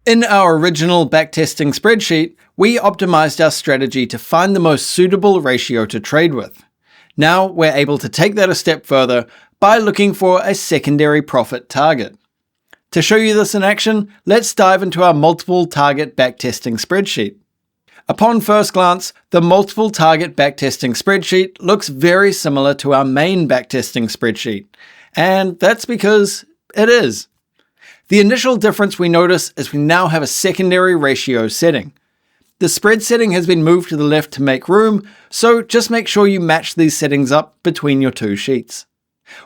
In our original backtesting spreadsheet, we optimized our strategy to find the most suitable ratio to trade with. Now we're able to take that a step further by looking for a secondary profit target. To show you this in action, let's dive into our multiple target backtesting spreadsheet. Upon first glance, the multiple target backtesting spreadsheet looks very similar to our main backtesting spreadsheet, and that's because it is. The initial difference we notice is we now have a secondary ratio setting. The spread setting has been moved to the left to make room, so just make sure you match these settings up between your two sheets.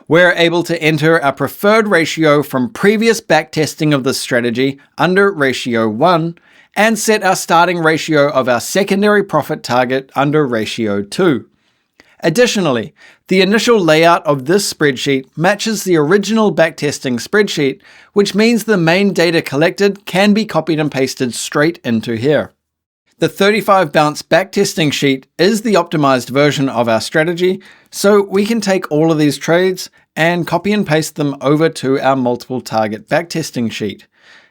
We're able to enter our preferred ratio from previous backtesting of this strategy under ratio 1 and set our starting ratio of our secondary profit target under ratio 2. Additionally, the initial layout of this spreadsheet matches the original backtesting spreadsheet, which means the main data collected can be copied and pasted straight into here. The 35 bounce backtesting sheet is the optimized version of our strategy, so we can take all of these trades and copy and paste them over to our multiple target backtesting sheet.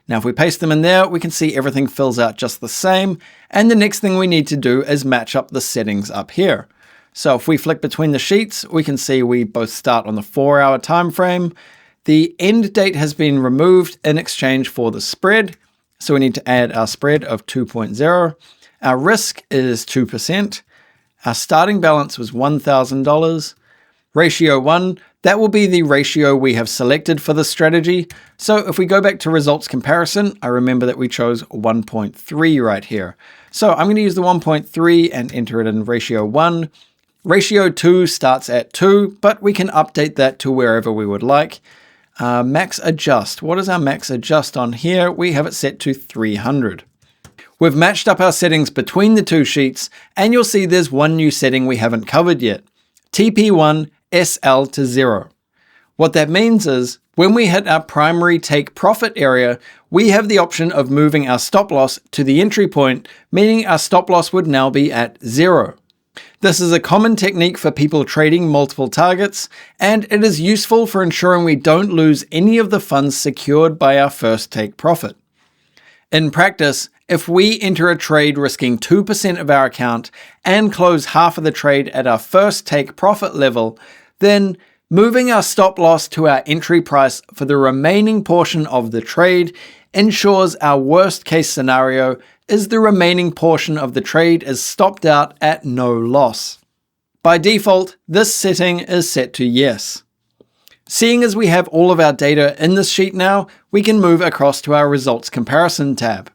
Now if we paste them in there, we can see everything fills out just the same, and the next thing we need to do is match up the settings up here. So if we flick between the sheets, we can see we both start on the 4-hour time frame. The end date has been removed in exchange for the spread, so we need to add our spread of 2.0. Our risk is 2%. Our starting balance was $1,000. Ratio 1, that will be the ratio we have selected for the strategy. So if we go back to results comparison, I remember that we chose 1.3 right here. So I'm going to use the 1.3 and enter it in ratio 1. Ratio 2 starts at 2, but we can update that to wherever we would like. Max adjust. What is our max adjust on here? We have it set to 300. We've matched up our settings between the two sheets, and you'll see there's one new setting we haven't covered yet. TP1 SL to 0. What that means is, when we hit our primary take profit area, we have the option of moving our stop loss to the entry point, meaning our stop loss would now be at 0. This is a common technique for people trading multiple targets, and it is useful for ensuring we don't lose any of the funds secured by our first take profit. In practice, if we enter a trade risking 2% of our account and close half of the trade at our first take profit level, then moving our stop loss to our entry price for the remaining portion of the trade ensures our worst case scenario is the remaining portion of the trade is stopped out at no loss. By default, this setting is set to yes. Seeing as we have all of our data in this sheet now, we can move across to our results comparison tab.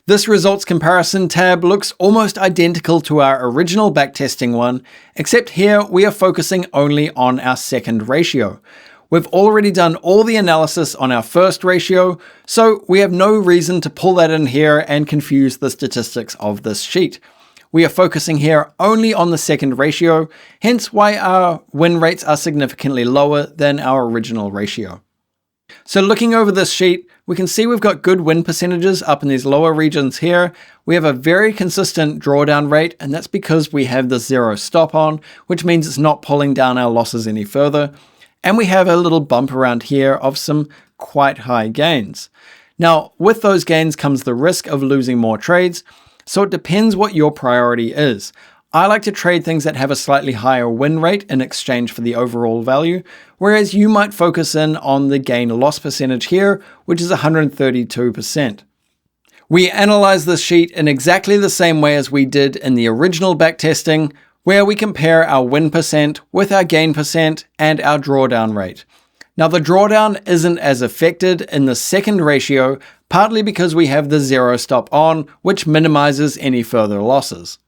This results comparison tab looks almost identical to our original backtesting one, except here we are focusing only on our second ratio. We've already done all the analysis on our first ratio, so we have no reason to pull that in here and confuse the statistics of this sheet. We are focusing here only on the second ratio, hence why our win rates are significantly lower than our original ratio. So looking over this sheet, we can see we've got good win percentages up in these lower regions here. We have a very consistent drawdown rate, and that's because we have the 0 stop on, which means it's not pulling down our losses any further. And we have a little bump around here of some quite high gains. Now, with those gains comes the risk of losing more trades, so it depends what your priority is. I like to trade things that have a slightly higher win rate in exchange for the overall value, whereas you might focus in on the gain-loss percentage here, which is 132%. We analyze this sheet in exactly the same way as we did in the original backtesting, where we compare our win percent with our gain percent and our drawdown rate. Now the drawdown isn't as affected in the second ratio, partly because we have the 0 stop on, which minimizes any further losses.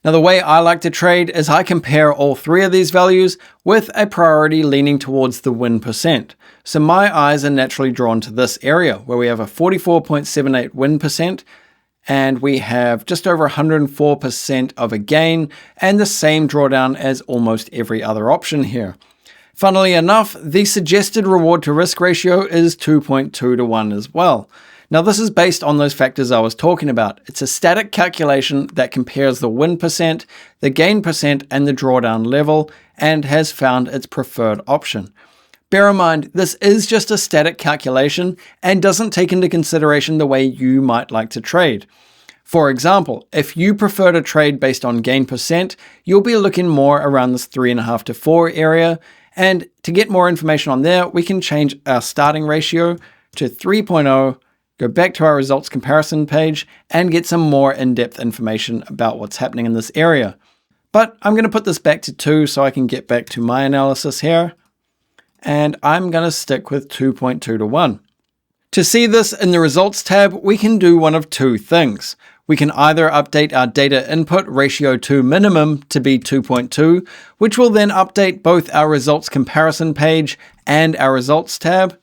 Now the way I like to trade is I compare all three of these values with a priority leaning towards the win percent. So my eyes are naturally drawn to this area where we have a 44.78 win percent and we have just over 104% of a gain and the same drawdown as almost every other option here. Funnily enough, the suggested reward to risk ratio is 2.2 to 1 as well. Now this is based on those factors I was talking about. It's a static calculation that compares the win percent, the gain percent, and the drawdown level, and has found its preferred option. Bear in mind, this is just a static calculation and doesn't take into consideration the way you might like to trade. For example, if you prefer to trade based on gain percent, you'll be looking more around this 3.5 to 4 area. And to get more information on there, we can change our starting ratio to 3.0, go back to our results comparison page, and get some more in-depth information about what's happening in this area. But I'm going to put this back to 2 so I can get back to my analysis here. And I'm going to stick with 2.2 to 1. To see this in the results tab, we can do one of two things. We can either update our data input ratio to minimum to be 2.2, which will then update both our results comparison page and our results tab,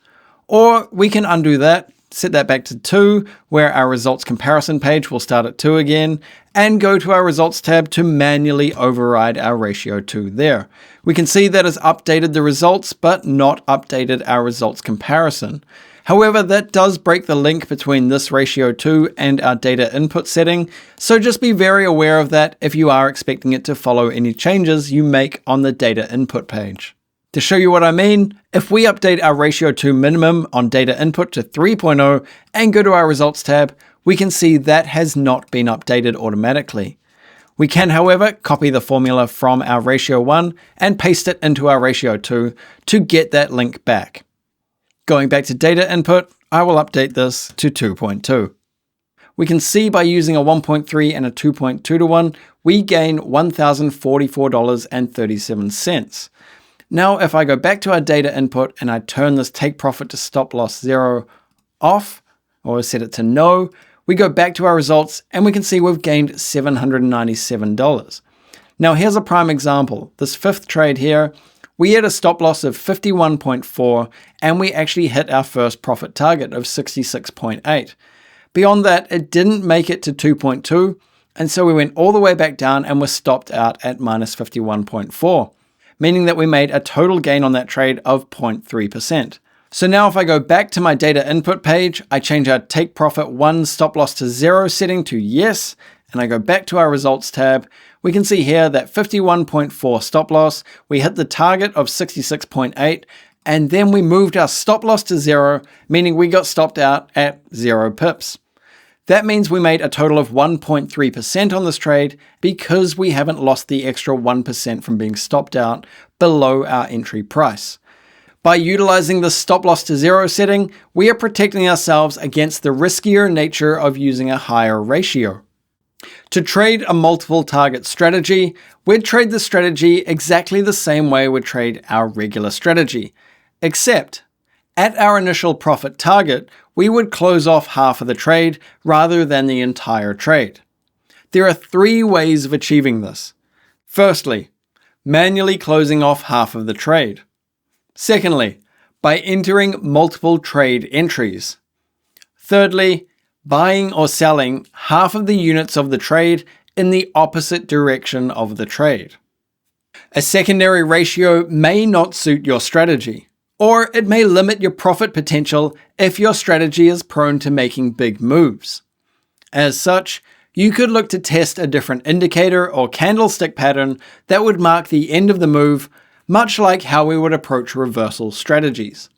or we can undo that, set that back to 2, where our results comparison page will start at 2 again, and go to our results tab to manually override our ratio 2 there. We can see that has updated the results, but not updated our results comparison. However, that does break the link between this ratio 2 and our data input setting, so just be very aware of that if you are expecting it to follow any changes you make on the data input page. To show you what I mean, if we update our ratio 2 minimum on data input to 3.0 and go to our results tab, we can see that has not been updated automatically. We can, however, copy the formula from our ratio 1 and paste it into our ratio 2 to get that link back. Going back to data input, I will update this to 2.2. We can see by using a 1.3 and a 2.2 to 1, we gain $1,044.37. Now, if I go back to our data input and I turn this take profit to stop loss 0 off, or set it to no, we go back to our results and we can see we've gained $797. Now, here's a prime example. This fifth trade here, we had a stop loss of 51.4 and we actually hit our first profit target of 66.8. Beyond that, it didn't make it to 2.2, and so we went all the way back down and were stopped out at minus 51.4, meaning that we made a total gain on that trade of 0.3%. So now if I go back to my data input page, I change our take profit 1 stop loss to 0 setting to yes, and I go back to our results tab, we can see here that 51.4 stop loss, we hit the target of 66.8, and then we moved our stop loss to 0, meaning we got stopped out at 0 pips. That means we made a total of 1.3% on this trade because we haven't lost the extra 1% from being stopped out below our entry price. By utilizing the stop loss to 0 setting, we are protecting ourselves against the riskier nature of using a higher ratio. To trade a multiple target strategy, we'd trade the strategy exactly the same way we'd trade our regular strategy, except at our initial profit target, we would close off half of the trade rather than the entire trade. There are 3 ways of achieving this. Firstly, manually closing off half of the trade. Secondly, by entering multiple trade entries. Thirdly, buying or selling half of the units of the trade in the opposite direction of the trade. A secondary ratio may not suit your strategy, or it may limit your profit potential if your strategy is prone to making big moves. As such, you could look to test a different indicator or candlestick pattern that would mark the end of the move, much like how we would approach reversal strategies.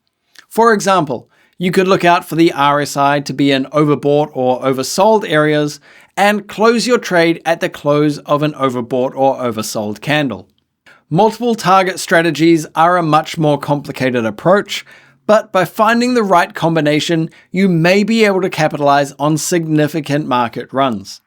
For example, you could look out for the RSI to be in overbought or oversold areas and close your trade at the close of an overbought or oversold candle. Multiple target strategies are a much more complicated approach, but by finding the right combination, you may be able to capitalize on significant market runs.